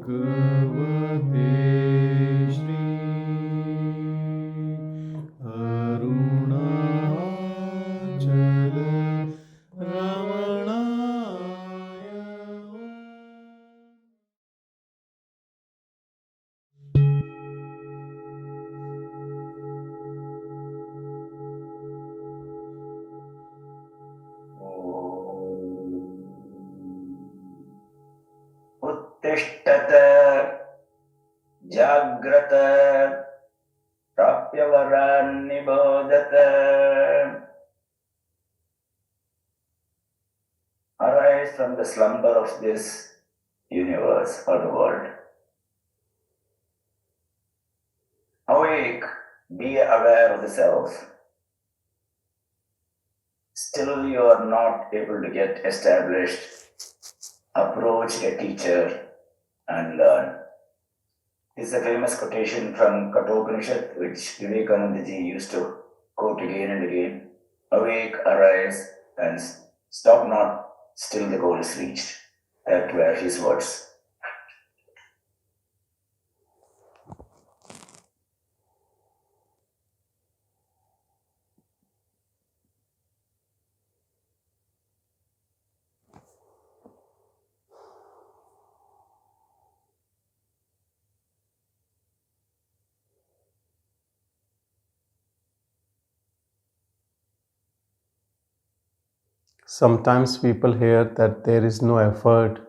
Bhagavate Shri Arunachala Ramanaya. उत्तिष्ठत Jagrat प्राप्यवरान् निबोधत. Arise from the slumber of this universe or the world. Awake, be aware of the self. Still you are not able to get established. Approach a teacher and learn. This is a famous quotation from Kathopanishad, which Vivekananda ji used to quote again and again. Awake, arise, and stop not, still the goal is reached. That were his words. Sometimes people hear that there is no effort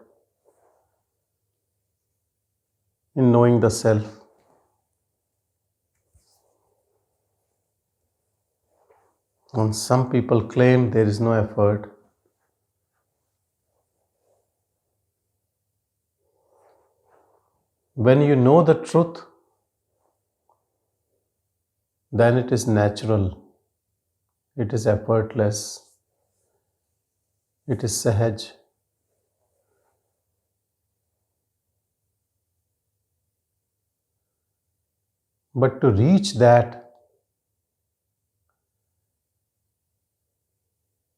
in knowing the self. And some people claim there is no effort. When you know the truth, then it is natural, it is effortless, it is sahaj. But to reach that,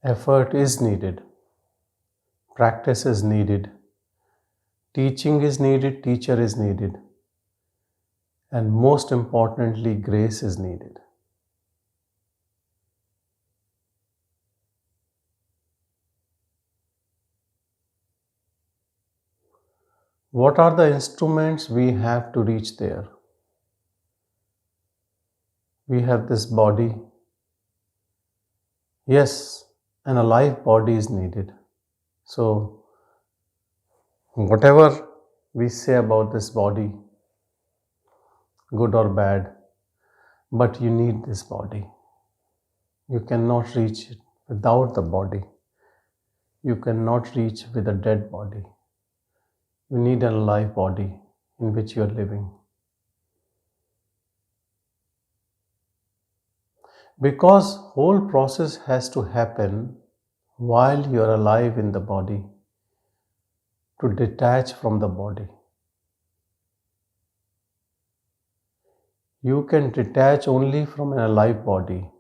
effort is needed, practice is needed, teaching is needed, teacher is needed, and most importantly, grace is needed. What are the instruments we have to reach there? We have this body. Yes, an alive body is needed. So, whatever we say about this body, good or bad, but you need this body. You cannot reach it without the body. You cannot reach with a dead body. You need an alive body in which you are living. Because whole process has to happen while you are alive in the body, to detach from the body. You can detach only from an alive body.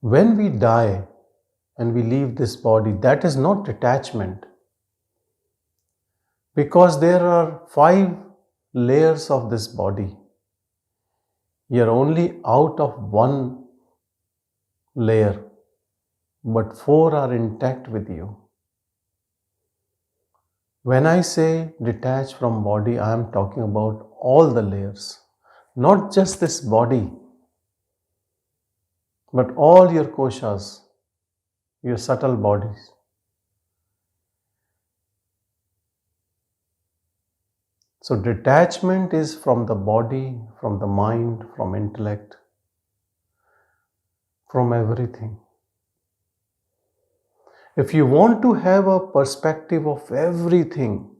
When we die and we leave this body, that is not detachment. Because there are 5 layers of this body. You are only out of 1 layer, but 4 are intact with you. When I say detach from body, I am talking about all the layers, not just this body, but all your koshas, your subtle bodies. So detachment is from the body, from the mind, from intellect, from everything. If you want to have a perspective of everything,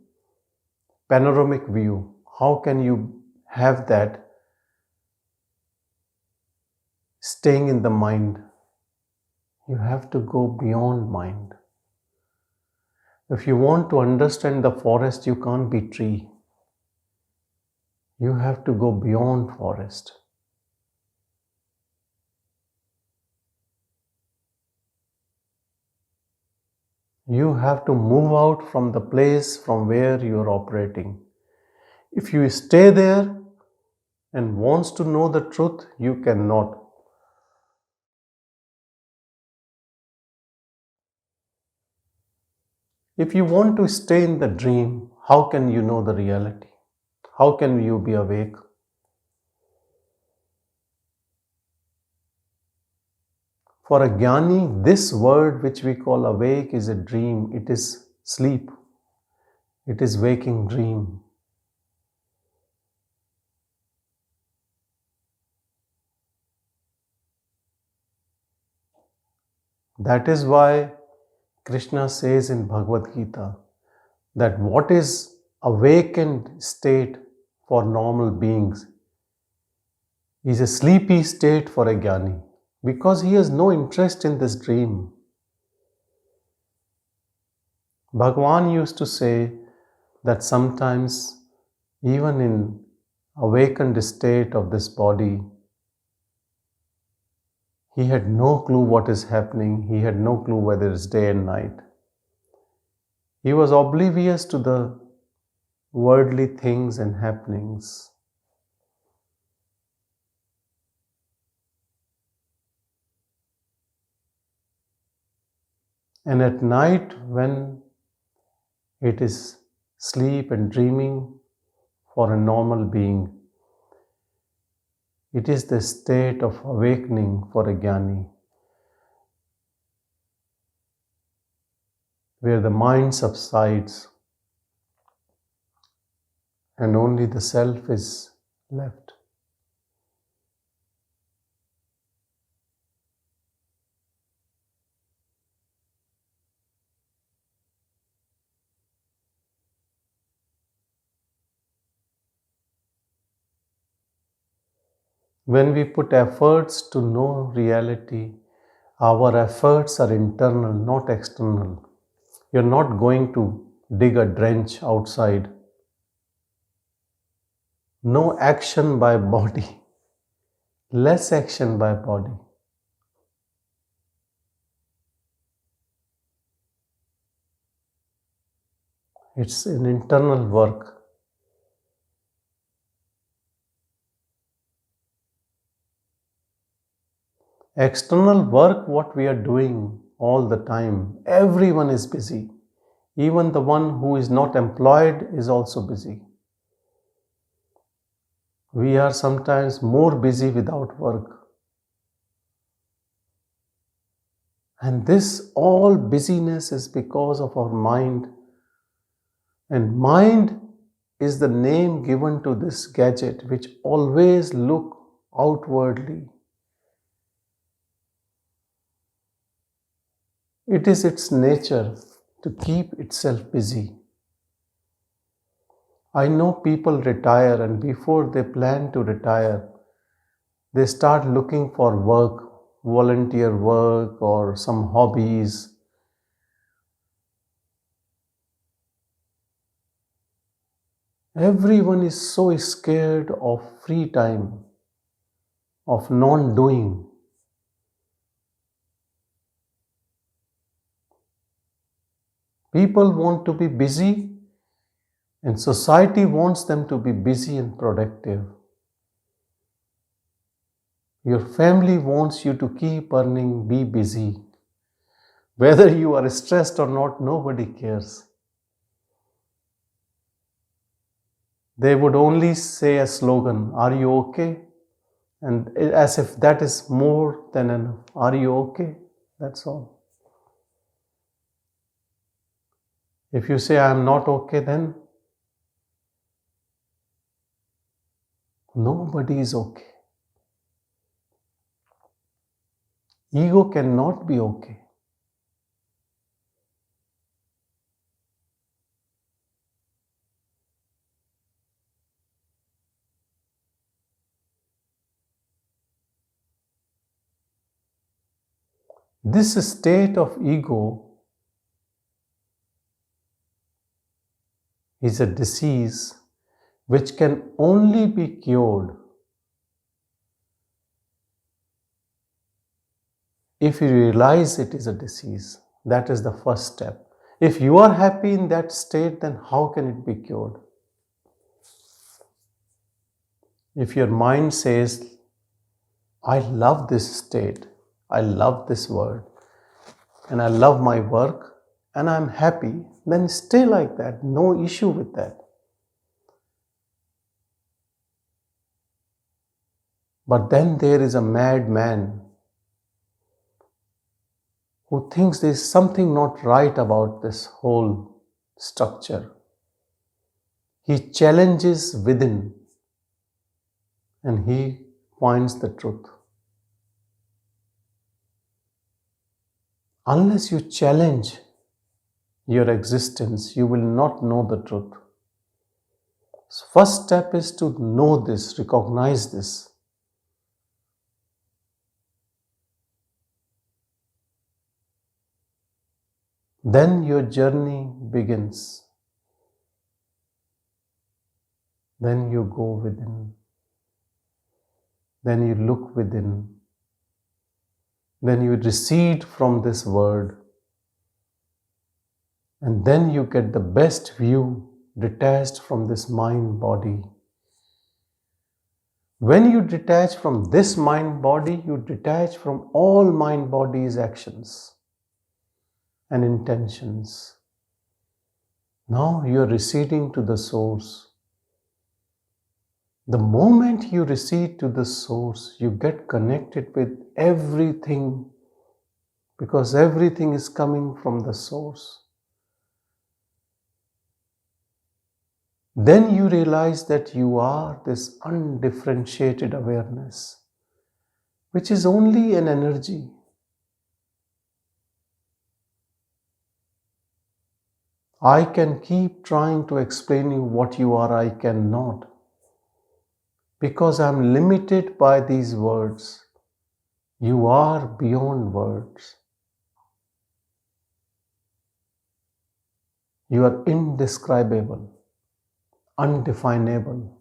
panoramic view, how can you have that staying in the mind? You have to go beyond mind. If you want to understand the forest, you can't be tree. You have to go beyond forest. You have to move out from the place from where you are operating. If you stay there and wants to know the truth, you cannot. If you want to stay in the dream, how can you know the reality? How can you be awake? For a jnani, this word which we call awake is a dream. It is sleep. It is waking dream. That is why Krishna says in Bhagavad Gita that what is awakened state for normal beings is a sleepy state for a jnani, because he has no interest in this dream. Bhagavan used to say that sometimes, even in awakened state of this body, he had no clue what is happening. He had no clue whether it's day and night. He was oblivious to the worldly things and happenings. And at night, when it is sleep and dreaming for a normal being, it is the state of awakening for a jnani, where the mind subsides and only the self is left. When we put efforts to know reality, our efforts are internal, not external. You're not going to dig a trench outside. No action by body, less action by body. It's an internal work. External work, what we are doing all the time, everyone is busy. Even the one who is not employed is also busy. We are sometimes more busy without work. And this all busyness is because of our mind. And mind is the name given to this gadget which always look outwardly. It is its nature to keep itself busy. I know people retire, and before they plan to retire, they start looking for work, volunteer work or some hobbies. Everyone is so scared of free time, of non-doing. People want to be busy, and society wants them to be busy and productive. Your family wants you to keep earning, be busy. Whether you are stressed or not, nobody cares. They would only say a slogan, "Are you okay?" And as if that is more than enough. Are you okay? That's all. If you say, "I am not okay," then nobody is okay. Ego cannot be okay. This state of ego is a disease which can only be cured if you realize it is a disease. That is the first step. If you are happy in that state, then how can it be cured? If your mind says, I love this state, I love this world, and I love my work, and I'm happy, then stay like that, no issue with that. But then there is a madman who thinks there's something not right about this whole structure. He challenges within and he finds the truth. Unless you challenge your existence, you will not know the truth. So first step is to know this, recognize this. Then your journey begins. Then you go within. Then you look within. Then you recede from this world. And then you get the best view detached from this mind body. When you detach from this mind body, you detach from all mind body's actions and intentions. Now you are receding to the source. The moment you recede to the source, you get connected with everything because everything is coming from the source. Then you realize that you are this undifferentiated awareness, which is only an energy. I can keep trying to explain you what you are, I cannot. Because I am limited by these words. You are beyond words. You are indescribable, undefinable.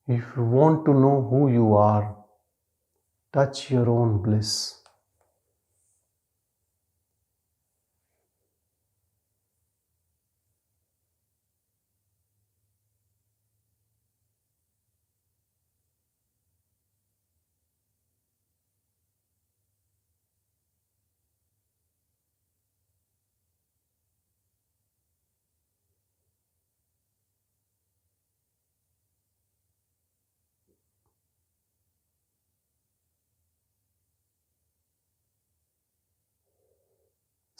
If you want to know who you are, touch your own bliss.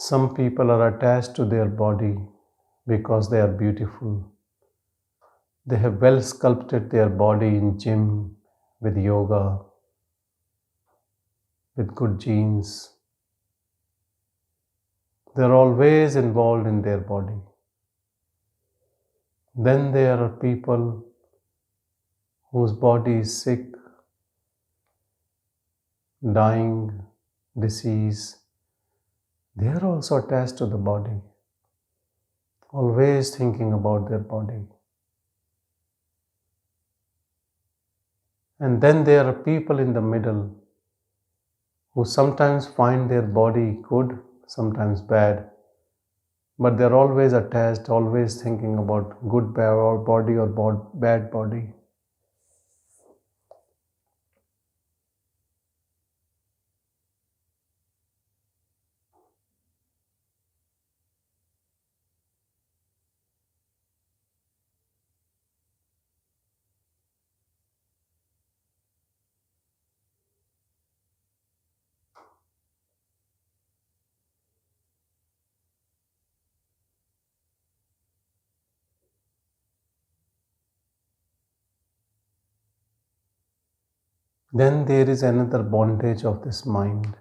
Some people are attached to their body because they are beautiful. They have well sculpted their body in gym, with yoga, with good genes. They are always involved in their body. Then there are people whose body is sick, dying, disease. They are also attached to the body, always thinking about their body. And then there are people in the middle who sometimes find their body good, sometimes bad, but they're always attached, always thinking about good body or bad body. Then there is another bondage of this mind,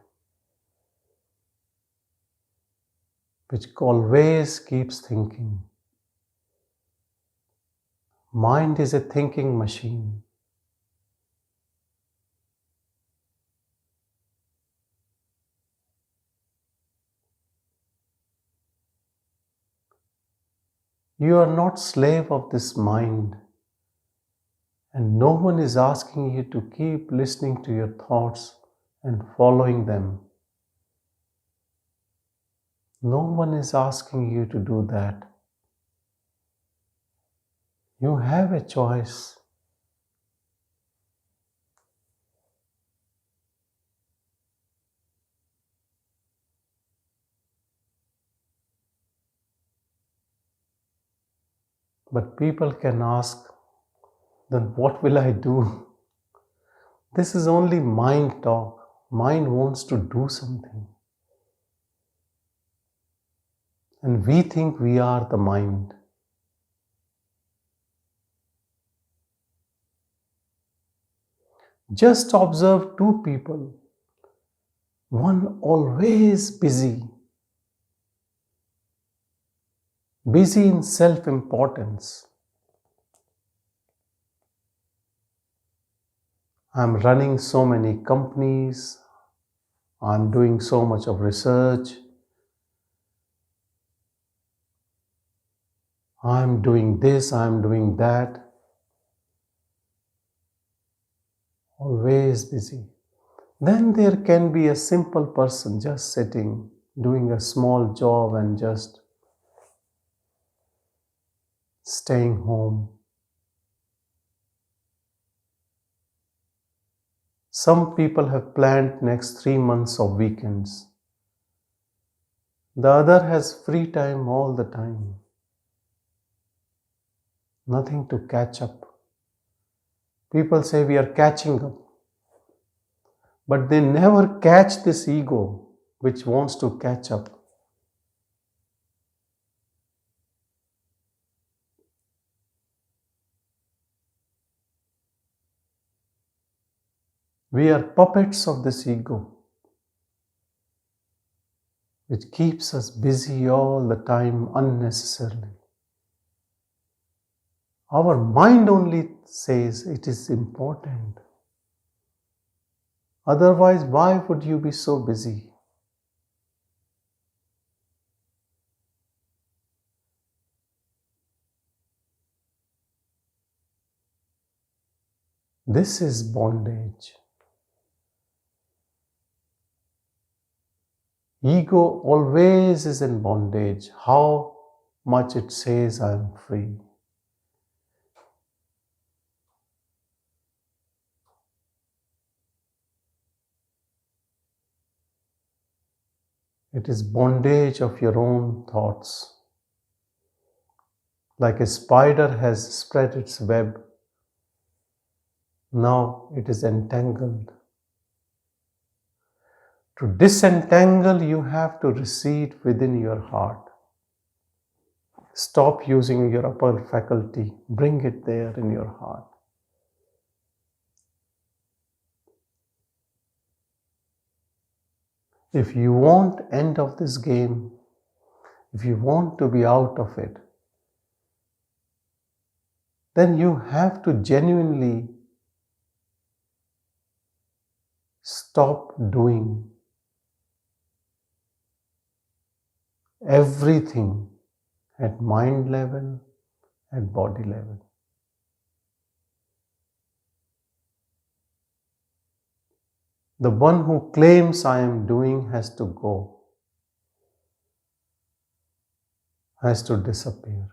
which always keeps thinking. Mind is a thinking machine. You are not slave of this mind, and no one is asking you to keep listening to your thoughts and following them. No one is asking you to do that. You have a choice. But people can ask, then what will I do? This is only mind talk. Mind wants to do something. And we think we are the mind. Just observe two people. One always busy in self-importance. I'm running so many companies. I'm doing so much of research. I'm doing this, I'm doing that. Always busy. Then there can be a simple person just sitting, doing a small job and just staying home. Some people have planned next 3 months of weekends. The other has free time all the time. Nothing to catch up. People say we are catching up. But they never catch this ego which wants to catch up. We are puppets of this ego, which keeps us busy all the time unnecessarily. Our mind only says it is important. Otherwise, why would you be so busy? This is bondage. Ego always is in bondage. How much it says I am free. It is bondage of your own thoughts. Like a spider has spread its web, now it is entangled. To disentangle, you have to recede within your heart. Stop using your upper faculty. Bring it there in your heart. If you want end of this game, if you want to be out of it, then you have to genuinely stop doing everything at mind level, at body level. The one who claims I am doing has to go, has to disappear.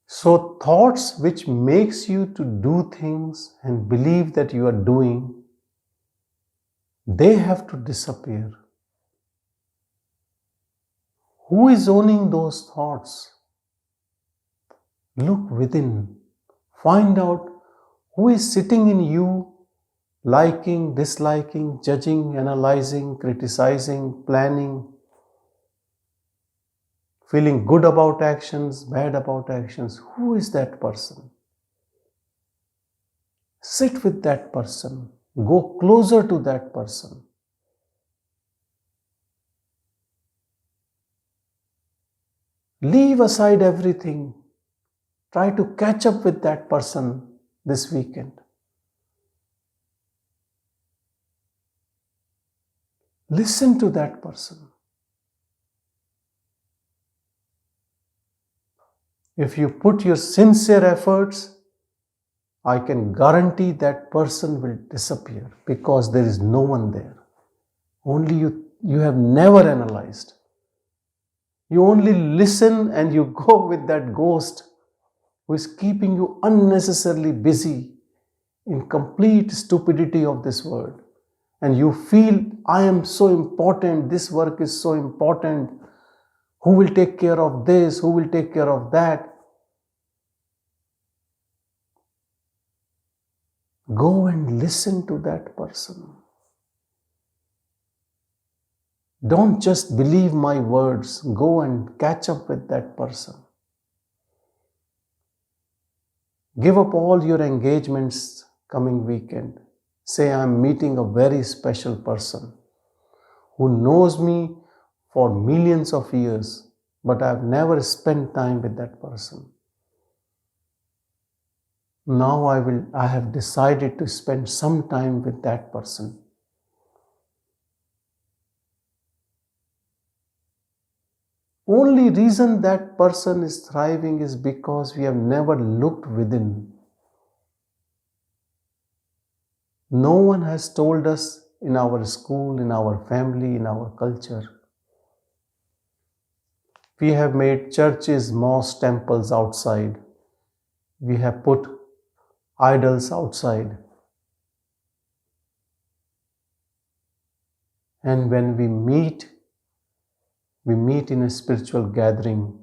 So thoughts which makes you to do things and believe that you are doing, they have to disappear. Who is owning those thoughts? Look within. Find out who is sitting in you, liking, disliking, judging, analyzing, criticizing, planning, feeling good about actions, bad about actions. Who is that person? Sit with that person. Go closer to that person. Leave aside everything. Try to catch up with that person this weekend. Listen to that person. If you put your sincere efforts, I can guarantee that person will disappear because there is no one there. Only you have never analyzed. You only listen and you go with that ghost who is keeping you unnecessarily busy in complete stupidity of this world. And you feel, I am so important, this work is so important. Who will take care of this? Who will take care of that? Go and listen to that person. Don't just believe my words. Go and catch up with that person. Give up all your engagements coming weekend. Say, I'm meeting a very special person who knows me for millions of years, but I've never spent time with that person. Now I have decided to spend some time with that person. Only reason that person is thriving is because we have never looked within. No one has told us in our school, in our family, in our culture. We have made churches, mosques, temples outside. We have put idols outside. And when we meet in a spiritual gathering.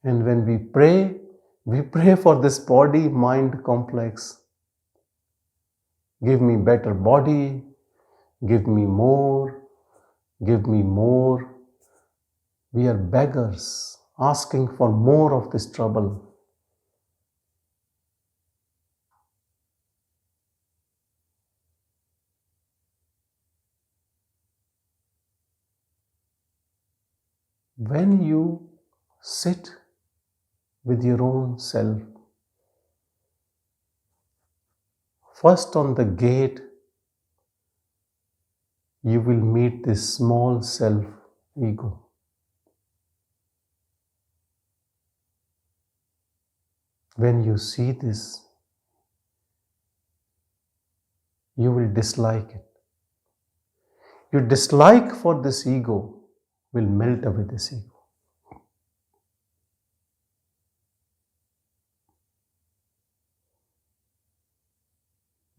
And when we pray for this body-mind complex. Give me better body, give me more, give me more. We are beggars asking for more of this trouble. When you sit with your own self, first on the gate, you will meet this small self ego. When you see this, you will dislike it. Your dislike for this ego will melt away this ego.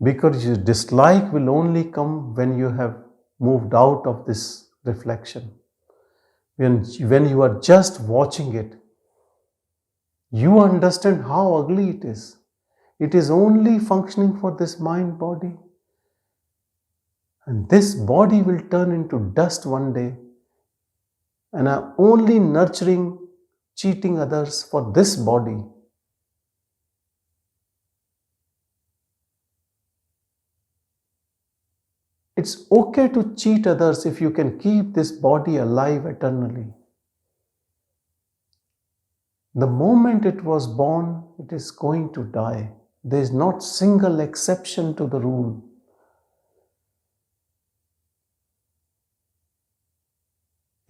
Because your dislike will only come when you have moved out of this reflection. When you are just watching it, you understand how ugly it is. It is only functioning for this mind body. And this body will turn into dust one day. And I'm only nurturing, cheating others for this body. It's okay to cheat others if you can keep this body alive eternally. The moment it was born, it is going to die. There is not single exception to the rule.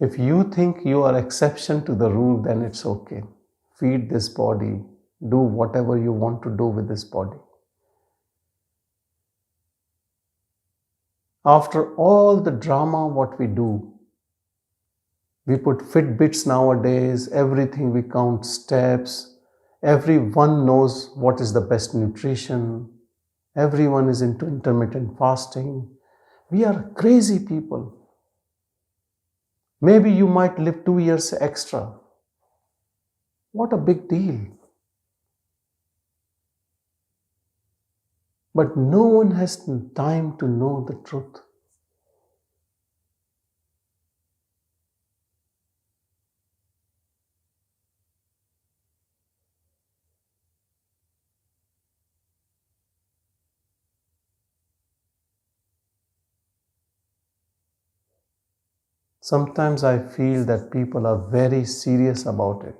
If you think you are exception to the rule, then it's okay. Feed this body. Do whatever you want to do with this body. After all the drama what we do, we put Fitbits nowadays, everything we count steps, everyone knows what is the best nutrition, everyone is into intermittent fasting. We are crazy people. Maybe you might live 2 years extra. What a big deal. But no one has time to know the truth. Sometimes I feel that people are very serious about it.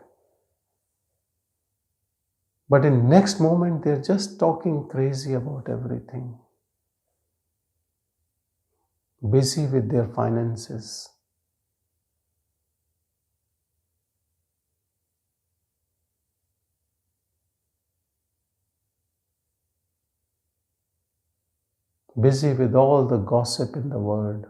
But in next moment, they're just talking crazy about everything. Busy with their finances. busy with all the gossip in the world.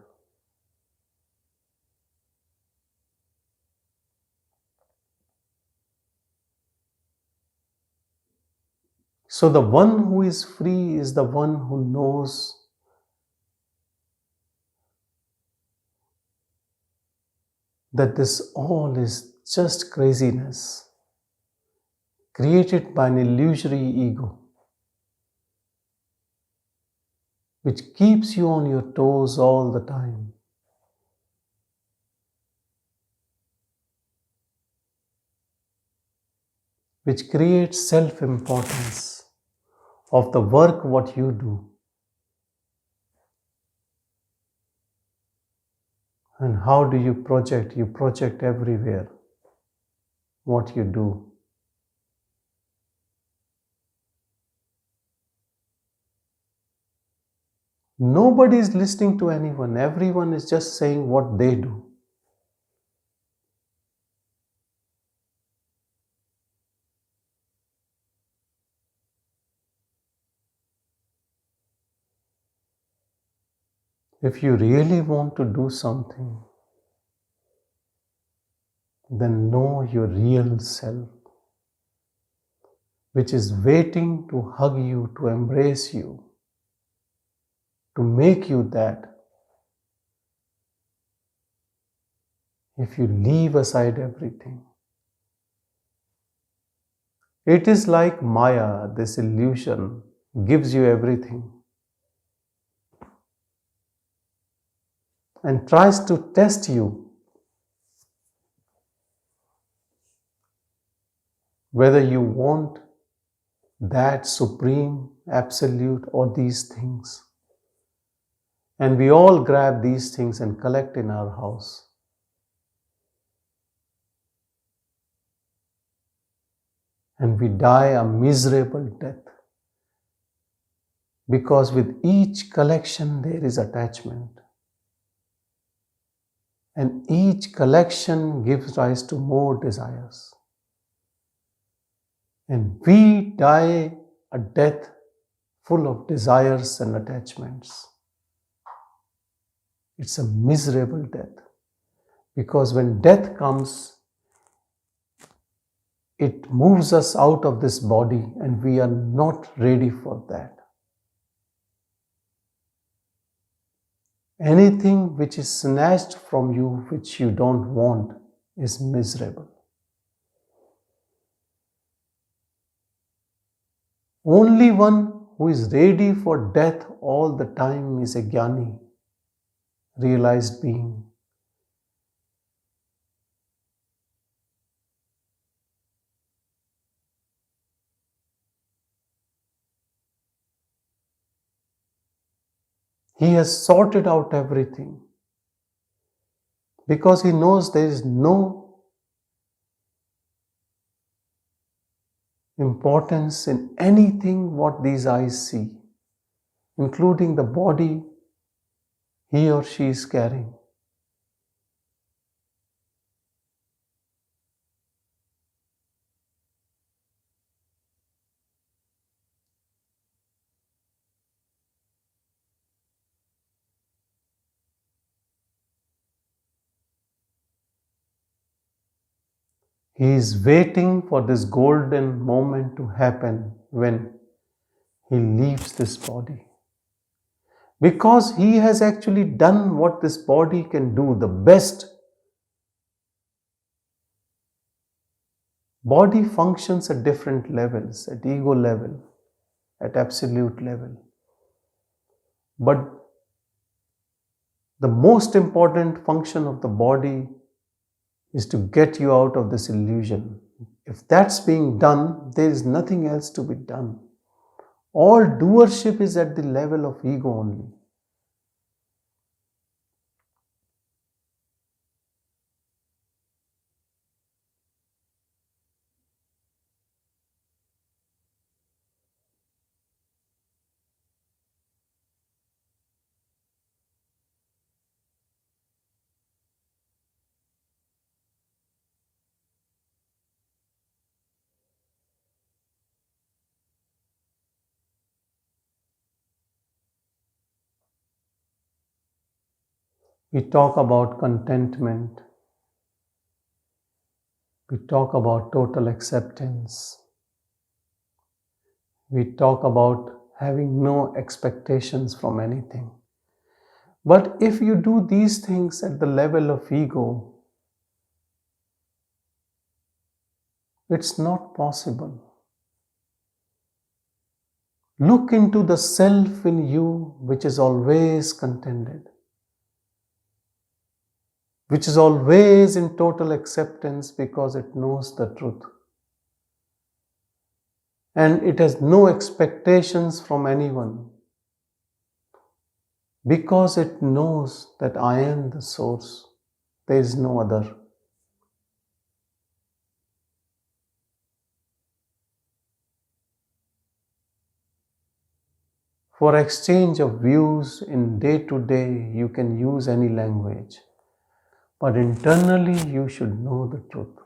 So the one who is free is the one who knows that this all is just craziness created by an illusory ego, which keeps you on your toes all the time. Which creates self-importance of the work what you do. And how do you project? You project everywhere what you do. Nobody is listening to anyone. Everyone is just saying what they do. If you really want to do something, then know your real self, which is waiting to hug you, to embrace you, to make you that. If you leave aside everything, it is like Maya, this illusion, gives you everything and tries to test you whether you want that supreme, absolute, or these things. And we all grab these things and collect in our house. And we die a miserable death. Because with each collection there is attachment. And each collection gives rise to more desires. And we die a death full of desires and attachments. It's a miserable death. Because when death comes, it moves us out of this body and we are not ready for that. Anything which is snatched from you, which you don't want, is miserable. Only one who is ready for death all the time is a jnani, realized being. He has sorted out everything because he knows there is no importance in anything what these eyes see, including the body he or she is carrying. He is waiting for this golden moment to happen when he leaves this body. Because he has actually done what this body can do, the best. Body functions at different levels, at ego level, at absolute level. But the most important function of the body is to get you out of this illusion. If that's being done, there is nothing else to be done. All doership is at the level of ego only. We talk about contentment. We talk about total acceptance. We talk about having no expectations from anything. But if you do these things at the level of ego, it's not possible. Look into the self in you which is always contented, which is always in total acceptance because it knows the truth. And it has no expectations from anyone because it knows that I am the source. There is no other. For exchange of views in day to day, you can use any language. But internally, you should know the truth.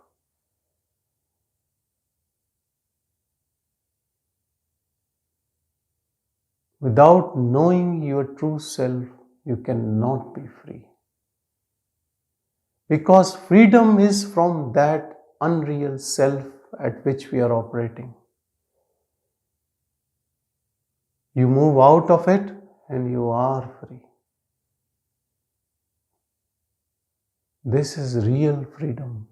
Without knowing your true self, you cannot be free. Because freedom is from that unreal self at which we are operating. You move out of it and you are free. This is real freedom.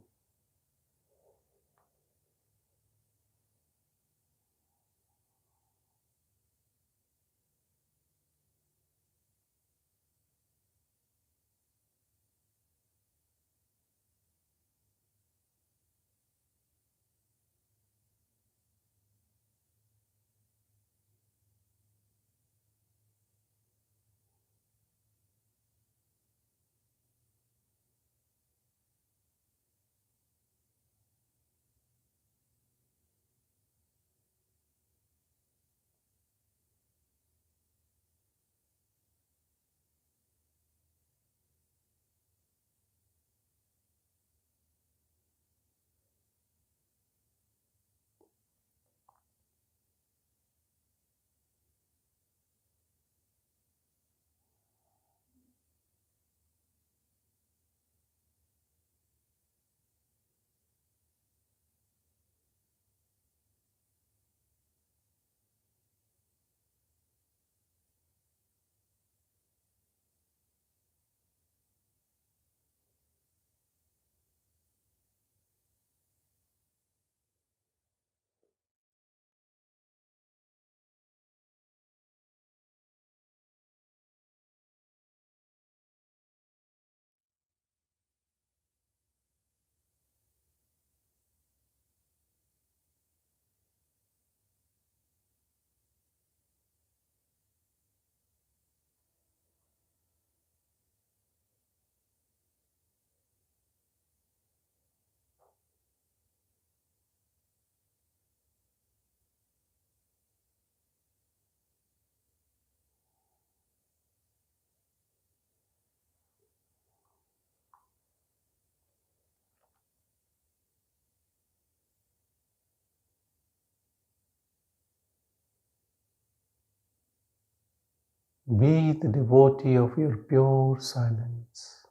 Be the devotee of your pure silence.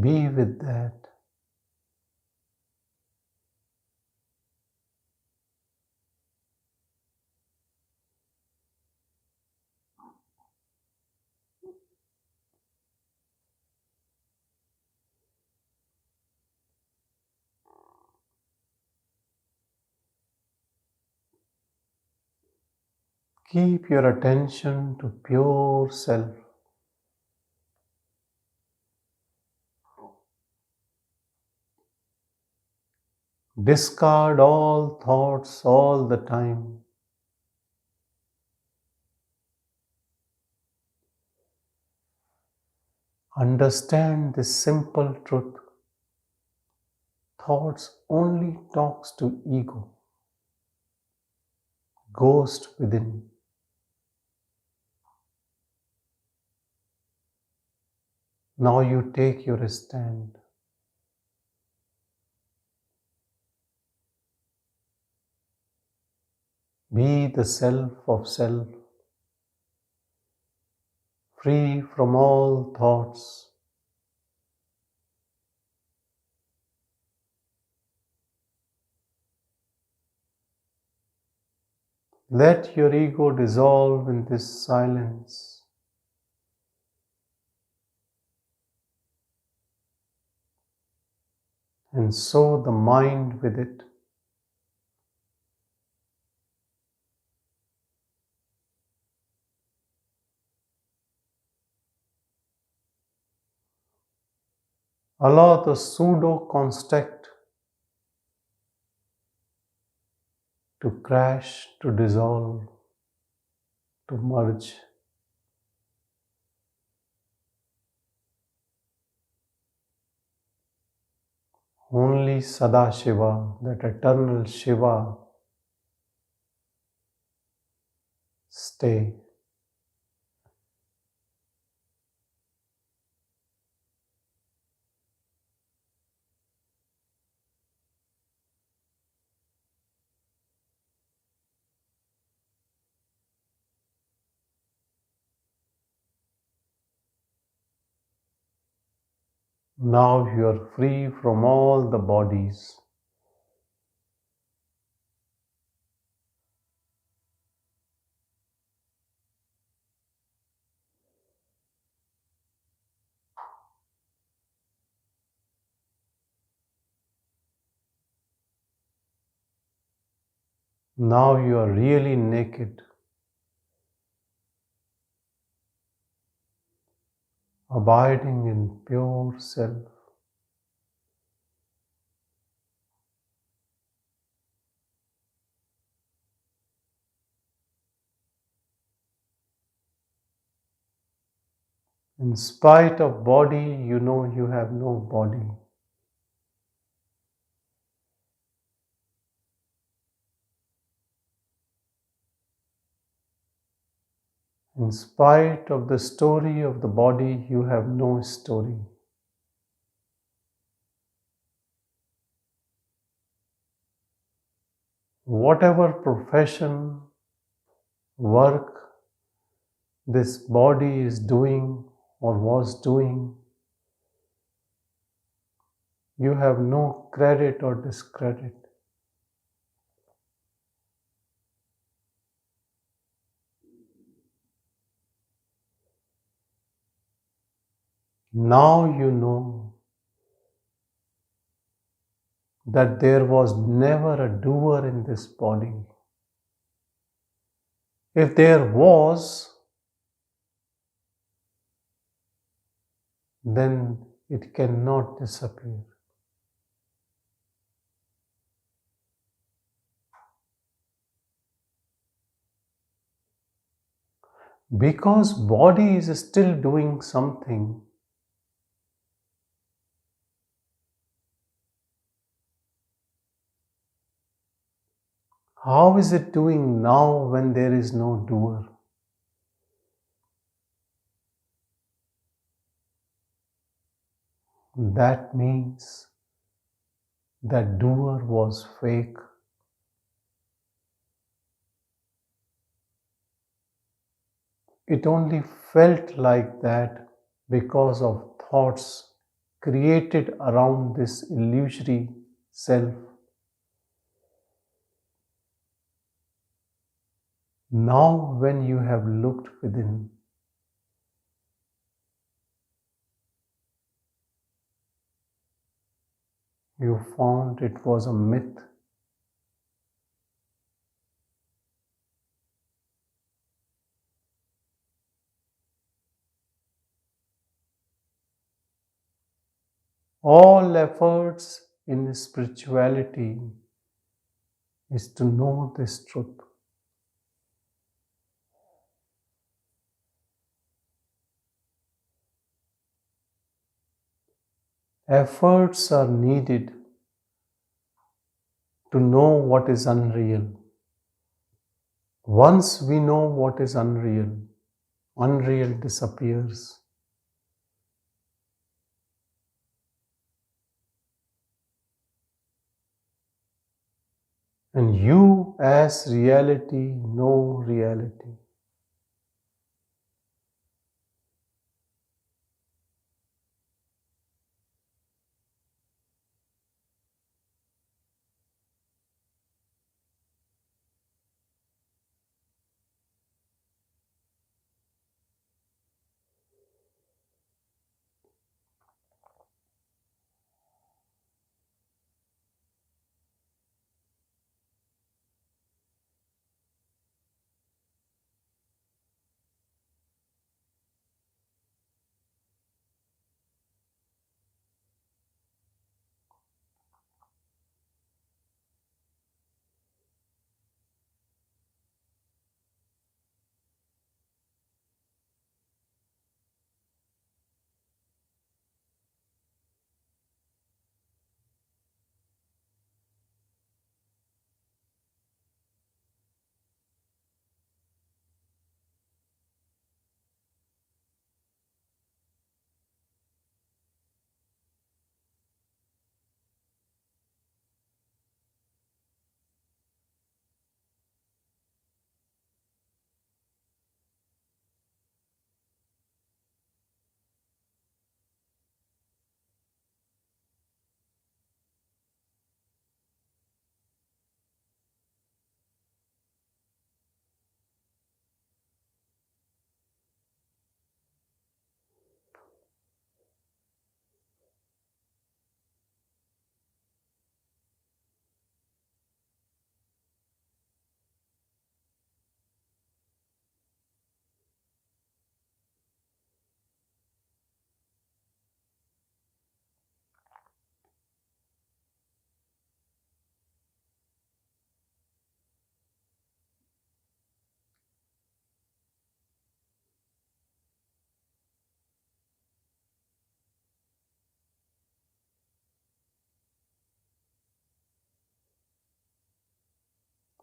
Be with that. Keep your attention to pure self. Discard all thoughts all the time. Understand this simple truth. Thoughts only talks to ego, ghost within. Now you take your stand. Be the self of self, free from all thoughts. Let your ego dissolve in this silence. And so the mind with it. Allow the pseudo construct to crash, to dissolve, to merge. Only Sadashiva, that eternal Shiva, stay. Now you are free from all the bodies. Now you are really naked, abiding in pure self. In spite of body, you know you have no body. In spite of the story of the body, you have no story. Whatever profession, work this body is doing or was doing, you have no credit or discredit. Now you know that there was never a doer in this body. If there was, then it cannot disappear. Because body is still doing something, how is it doing now when there is no doer? That means that doer was fake. It only felt like that because of thoughts created around this illusory self. Now, when you have looked within, you found it was a myth. All efforts in spirituality is to know this truth. Efforts are needed to know what is unreal. Once we know what is unreal, unreal disappears. And you as reality, no reality.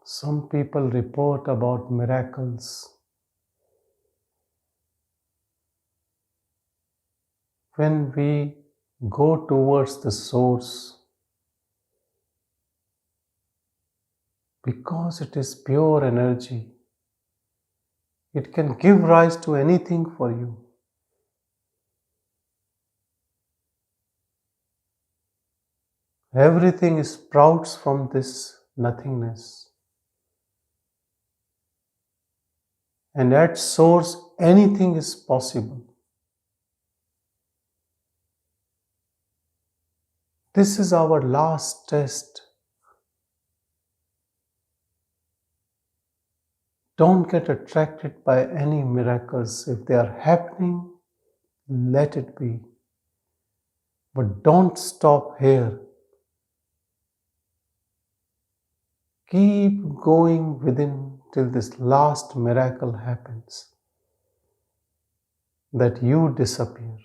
Some people report about miracles. When we go towards the source, because it is pure energy, it can give rise to anything for you. Everything sprouts from this nothingness. And at source, anything is possible. This is our last test. Don't get attracted by any miracles. If they are happening, let it be. But don't stop here. Keep going within till this last miracle happens, that you disappear.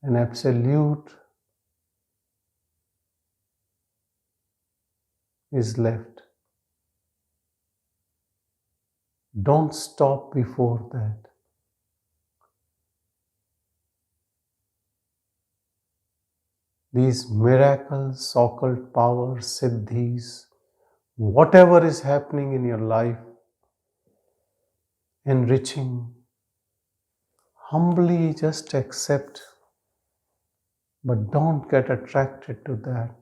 An absolute is left. Don't stop before that. These miracles, occult powers, siddhis, whatever is happening in your life, enriching, humbly just accept, but don't get attracted to that.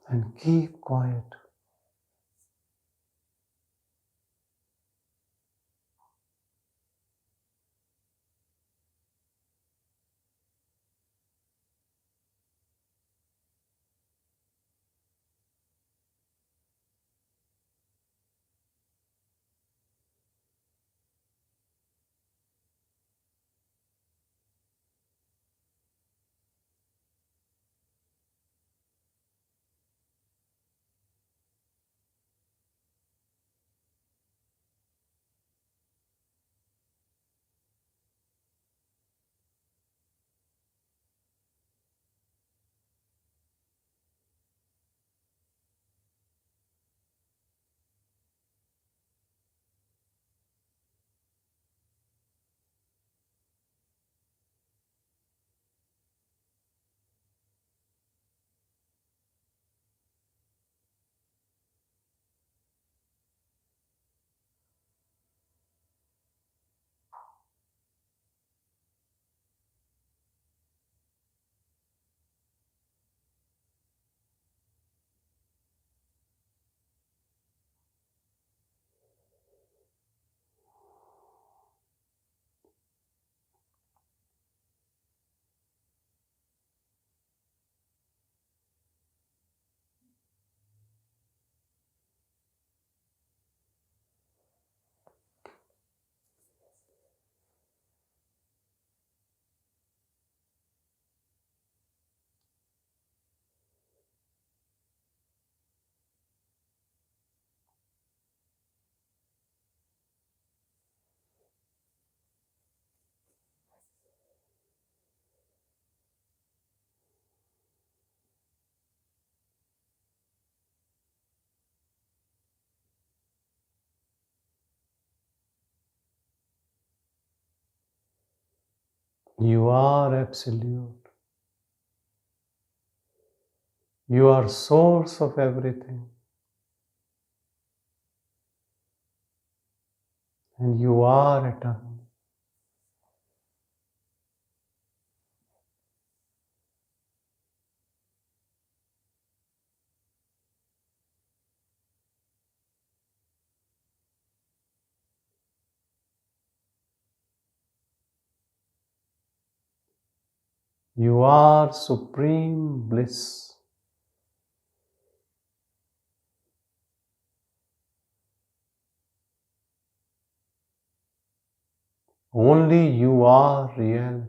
And keep quiet. You are absolute. You are source of everything. And you are eternal. You are supreme bliss. Only you are reality.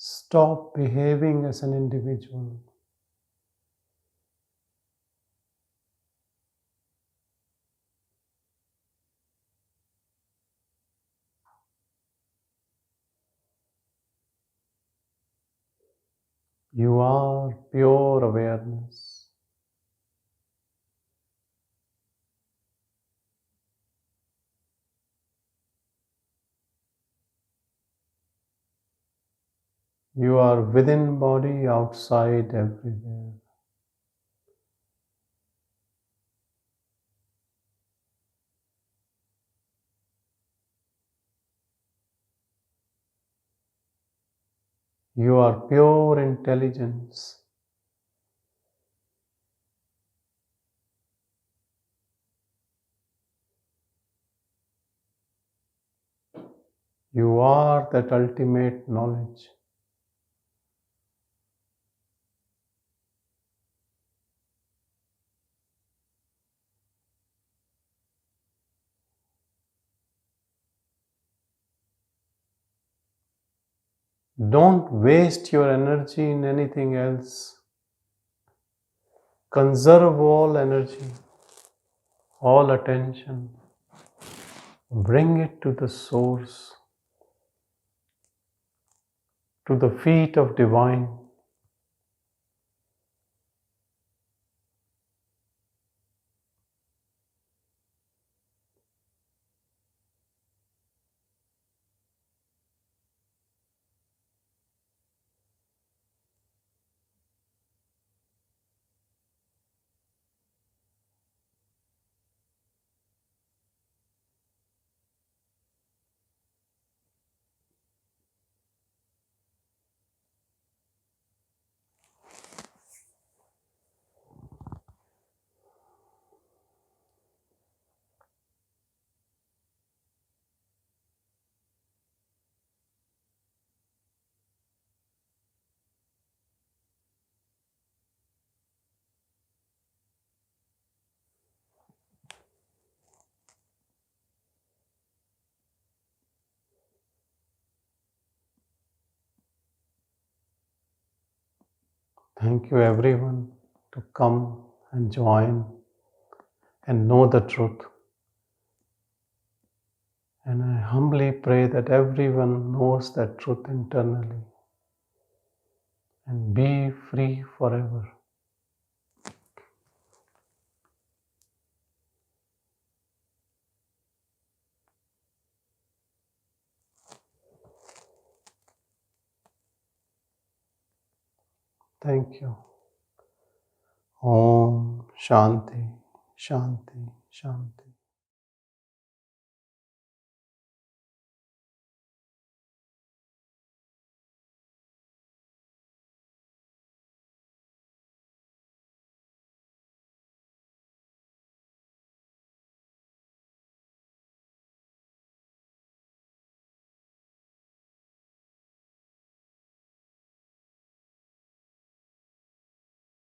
Stop behaving as an individual. You are pure awareness. You are within body, outside, everywhere. You are pure intelligence. You are that ultimate knowledge. Don't waste your energy in anything else. Conserve all energy, all attention. Bring it to the source, to the feet of divine. Thank you everyone to come and join and know the truth. And I humbly pray that everyone knows that truth internally and be free forever. Thank you. Om Shanti, Shanti, Shanti.